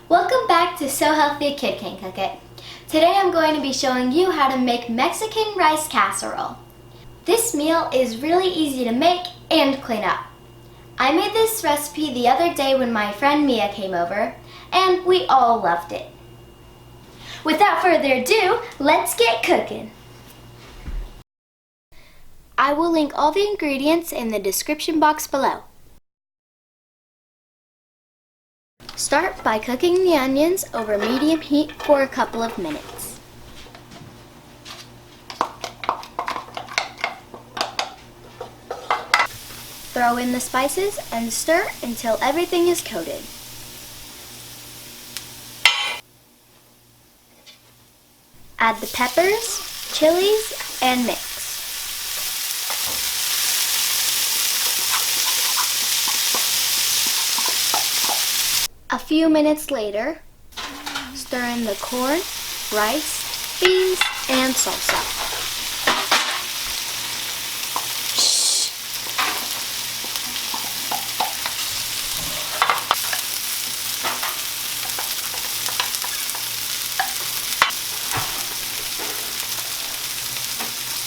Welcome back to So Healthy a Kid Can Cook It. Today I'm going to be showing you how to make Mexican rice casserole. This meal is really easy to make and clean up. I made this recipe the other day when my friend Mia came over, and we all loved it. Without further ado, let's get cooking. I will link all the ingredients in the description box below. Start by cooking the onions over medium heat for a couple of minutes. Throw in the spices and stir until everything is coated. Add the peppers, chilies, and mix. A few minutes later, stir in the corn, rice, beans, and salsa.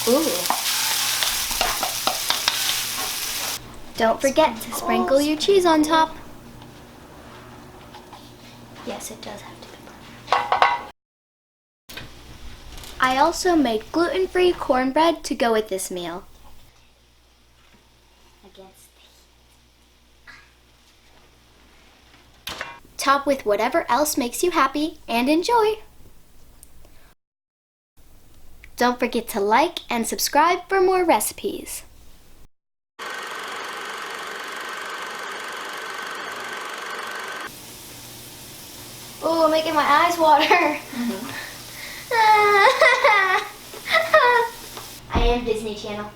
Ooh. Don't forget to sprinkle your cheese on top. Yes, it does have to be. I also made gluten-free cornbread to go with this meal. Top with whatever else makes you happy and enjoy. Don't forget to like and subscribe for more recipes. Oh, making my eyes water. I am Disney Channel.